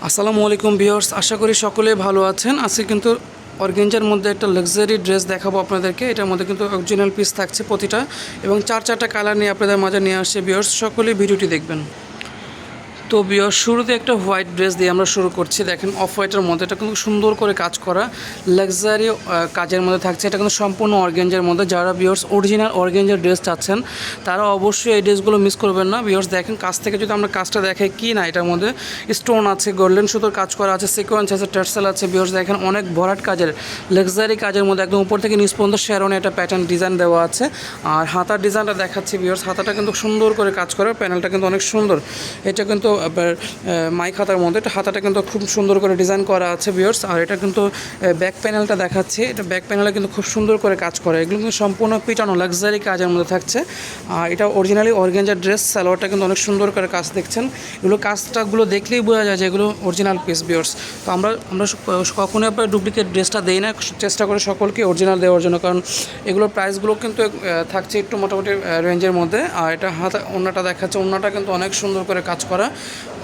আসসালামু আলাইকুম ভিউয়ার্স, আশা করি সকলে ভালো আছেন। আজকে কিন্তু অর্গেঞ্জার মধ্যে একটা লাক্সারি ড্রেস দেখাবো আপনাদেরকে। এটার মধ্যে কিন্তু অরিজিনাল পিস থাকছে প্রতিটা, এবং চারটা কালার নিয়ে আপনাদের মাঝে নিয়ে আসছে। ভিউয়ার্স, সকলেই ভিডিওটি দেখবেন। তো ভিউয়ার্স, শুরুতে একটা হোয়াইট ড্রেস দিয়ে আমরা শুরু করছি। দেখেন, অফ হোয়াইটের মধ্যে এটা কিন্তু সুন্দর করে কাজ করা লাক্সারি কাজের মধ্যে থাকছে। এটা কিন্তু সম্পূর্ণ অর্গেঞ্জার মধ্যে। যারা ভিউয়ার্স অরিজিনাল অর্গেঞ্জার ড্রেস চাচ্ছেন তারা অবশ্যই এই ড্রেসগুলো মিস করবেন না। ভিউয়ার্স দেখেন, কাছ থেকে যদি আমরা কাজটা দেখাই, কি না এটার মধ্যে স্টোন আছে, গোল্ডেন সুতোর কাজ করা আছে, সিকোয়েন্স আছে, টার্সেল আছে। ভিউয়ার্স দেখেন, অনেক ভরাট কাজের লাক্সারি কাজের মধ্যে একদম উপর থেকে নিচ পর্যন্ত শেরনে একটা প্যাটার্ন ডিজাইন দেওয়া আছে। আর হাতার ডিজাইনটা দেখাচ্ছি ভিউয়ার্স, হাতাটা কিন্তু সুন্দর করে কাজ করা, প্যানেলটা কিন্তু অনেক সুন্দর। এটা কিন্তু মাইক হাতার মধ্যে, এটা হাতাটা কিন্তু খুব সুন্দর করে ডিজাইন করা আছে ভিউয়ার্স। আর এটা কিন্তু ব্যাক প্যানেলটা দেখাচ্ছি, এটা ব্যাক প্যানেলে কিন্তু খুব সুন্দর করে কাজ করে। এগুলো কিন্তু সম্পূর্ণ পিটানো লাক্সারি কাজের মধ্যে থাকছে। আর এটা অরিজিনালি অর্গানজার ড্রেস। সালোয়ারটা কিন্তু অনেক সুন্দর করে কাজ দেখছেন। এগুলো কাজটাগুলো দেখলেই বোঝা যায় যে এগুলো অরিজিনাল পিস ভিউয়ার্স। তো আমরা কখনোই আপনার ডুপ্লিকেট ড্রেসটা দেই না, চেষ্টা করে সকলকে অরিজিনাল দেওয়ার জন্য, কারণ এগুলোর প্রাইসগুলো কিন্তু থাকছে একটু মোটামুটি রেঞ্জের মধ্যে। আর এটা হাতা ওড়নাটা দেখাচ্ছে, ওড়নাটা কিন্তু অনেক সুন্দর করে কাজ করা,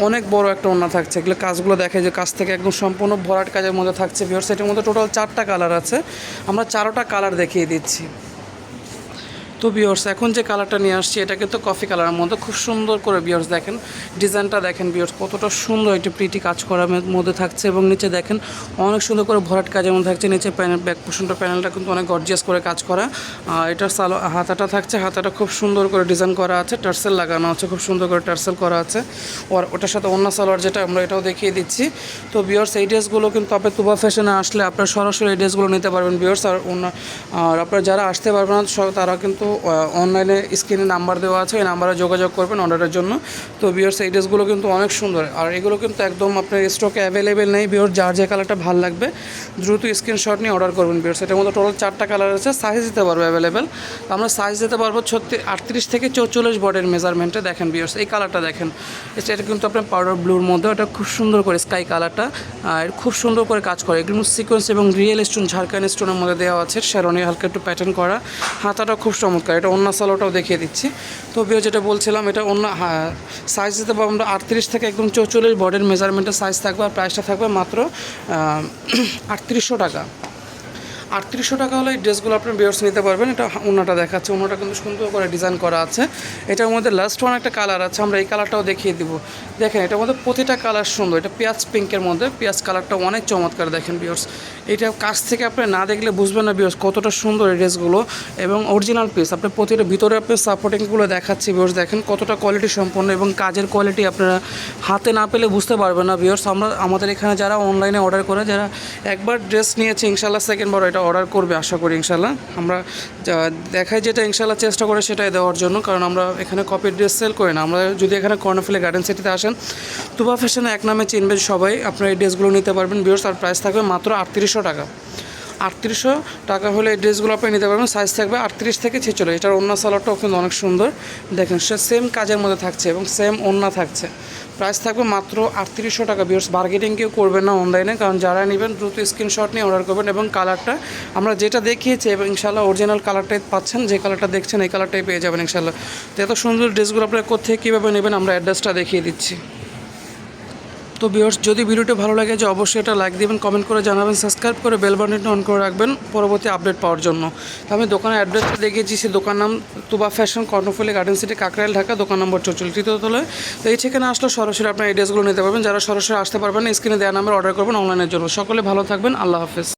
অনেক বড় একটা ওড়না থাকছে। এগুলো কাজগুলো দেখে যে কাজ থেকে একদম সম্পূর্ণ ভরাট কাজের মধ্যে থাকছে ভিউয়ার্স। এটার মধ্যে টোটাল 4টা কালার আছে, আমরা 4টা কালার দেখিয়ে দিচ্ছি। তো ভিউয়ার্স, এখন যে কালারটা নিয়ে আসছি এটা কিন্তু কফি কালারের মধ্যে, খুব সুন্দর করে ভিউয়ার্স দেখেন ডিজাইনটা দেখেন ভিউয়ার্স, কতটা সুন্দর একটি প্রিটি কাজ করার মধ্যে থাকছে। এবং নিচে দেখেন অনেক সুন্দর করে ভরাট কাজের মধ্যে থাকছে। নিচে প্যানেল, ব্যাক পোর্শনটা প্যানেলটা কিন্তু অনেক গর্জিয়াস করে কাজ করা। আর এটার হাতাটা থাকছে, হাতাটা খুব সুন্দর করে ডিজাইন করা আছে, টার্সেল লাগানো আছে, খুব সুন্দর করে টার্সেল করা আছে। আর ওটার সাথে ওড়না সালোয়ার যেটা, আমরা এটাও দেখিয়ে দিচ্ছি। তো ভিউয়ার্স, এই ড্রেসগুলো কিন্তু আপনি তুবা ফ্যাশনে আসলে আপনারা সরাসরি এই ড্রেসগুলো নিতে পারবেন ভিউয়ার্স। আর আপনারা যারা আসতে পারবেন না তারা কিন্তু অনলাইনে স্ক্রিনে নাম্বার দেওয়া আছে, এই নাম্বারে যোগাযোগ করবেন অর্ডারের জন্য। তো ভিউয়ার্স, এই ড্রেসগুলো কিন্তু অনেক সুন্দর। আর এগুলো কিন্তু একদম আপনার স্টকে অ্যাভেলেবেল নেই ভিউয়ার্স। যার যে কালারটা ভালো লাগবে দ্রুত স্ক্রিনশট নিয়ে অর্ডার করবেন ভিউয়ার্স। এটার মধ্যে টোটাল 4টা কালার আছে, সাইজ দিতে পারবো অ্যাভেলেবেল। তো আমরা সাইজ দিতে পারবো 38 থেকে 44 বডির মেজারমেন্টে। দেখেন ভিউয়ার্স, এই কালারটা দেখেন, এটা কিন্তু আপনার পাউডার ব্লুর মধ্যে, এটা খুব সুন্দর করে স্কাই কালারটা, আর খুব সুন্দর করে কাজ করে। এগুলো সিকোয়েন্স এবং রিয়েল স্টোন, ঝাড়খান স্টোনের মধ্যে দেওয়া আছে। শেরনে হালকা একটু প্যাটার্ন করা, হাতাটা খুব চমৎকার। এটা ওড়না সালোয়ারটাও দেখিয়ে দিচ্ছি। তো ভিউয়ার্স, যেটা বলছিলাম, এটা ওড়না সাইজ দিতে পারবো আমরা 38 থেকে একদম 44 বডির মেজারমেন্টের সাইজ থাকবে। আর প্রাইসটা থাকবে মাত্র 3800 টাকা। 3800 টাকা হলে এই ড্রেসগুলো আপনার ভিউয়ার্স নিতে পারবেন। এটা ওড়নাটা দেখাচ্ছে, ওড়নাটা কিন্তু সুন্দর করে ডিজাইন করা আছে। এটার মধ্যে লাস্ট ওয়ান একটা কালার আছে, আমরা এই কালারটাও দেখিয়ে দিব। দেখেন, এটার মধ্যে প্রতিটা কালার সুন্দর। এটা পেঁয়াজ পিঙ্কের মধ্যে, পেঁয়াজ কালারটা অনেক চমৎকার। দেখেন ভিউয়ার্স, এটা কাছ থেকে আপনি না দেখলে বুঝবেন না ভিউয়ার্স কতটা সুন্দর এই ড্রেসগুলো, এবং অরিজিনাল পিস। আপনি প্রতিটা ভিতরে আপনি সাপোর্টিংগুলো দেখাচ্ছি ভিউয়ার্স, দেখেন কতটা কোয়ালিটি সম্পন্ন, এবং কাজের কোয়ালিটি আপনারা হাতে না পেলে বুঝতে পারবেন না ভিউয়ার্স। আমাদের এখানে যারা অনলাইনে অর্ডার করে, যারা একবার ড্রেস নিয়েছে ইনশাল্লাহ সেকেন্ডবার এটা অর্ডার করবে আশা করি ইনশাল্লাহ। আমরা দেখাই যেটা ইনশাল্লাহ চেষ্টা করে সেটাই দেওয়ার জন্য, কারণ আমরা এখানে কপি ড্রেস সেল করি না। আমরা যদি এখানে কর্ণফুলি গার্ডেন সিটিতে আসেন, তুবা ফ্যাশনে এক নামে চিনবেন সবাই, আপনারা এই ড্রেসগুলো নিতে পারবেন ভিউয়ার্স। আর প্রাইস থাকবে মাত্র 3800 টাকা। 3800 টাকা হলে এই ড্রেসগুলো আপনি নিতে পারবেন। সাইজ থাকবে 38 থেকে 46। এটার ওড়না সালোয়ারটাও কিন্তু অনেক সুন্দর। দেখেন, সে সেম কাজের মধ্যে থাকছে এবং সেম ওড়না থাকছে। প্রাইস থাকবে মাত্র 3800 টাকা ভিউয়ার্স। বার্গেনিং কেউ করবেন না অনলাইনে, কারণ যারা নেবেন দ্রুত স্ক্রিনশট নিয়ে অর্ডার করবেন। এবং কালারটা আমরা যেটা দেখিয়েছি, এবং ইনশাল্লাহ অরিজিনাল কালারটাই পাচ্ছেন, যে কালারটা দেখছেন এই কালারটাই পেয়ে যাবেন ইনশাল্লাহ। তো এত সুন্দর ড্রেসগুলো আপনারা কোথায় কীভাবে নেবেন আমরা অ্যাড্রেসটা দেখিয়ে দিচ্ছি। তো ভিউয়ার্স, যদি ভিডিওটা ভালো লাগে যে অবশ্যই এটা লাইক দিবেন, কমেন্ট করে জানাবেন, সাবস্ক্রাইব করে বেল বাটনটা অন করে রাখবেন পরবর্তী আপডেট পাওয়ার জন্য। তো আমি দোকানের অ্যাড্রেসটা দেখিয়েছি, সেই দোকান নাম Tuba fashion, Karnaphuli garden city, Kakrail, Dhaka, দোকান নম্বর 44, তৃতীয় তলায়। তো এই ঠিকানা আসলে সরাসরি আপনার এই ড্রেসগুলো নিতে পারবেন। যারা সরাসরি আসতে পারবেন, স্ক্রিনে দেওয়া নাম্বার অর্ডার করবেন অনলাইনের জন্য। সকলে ভালো থাকবেন, আল্লাহ হাফেজ।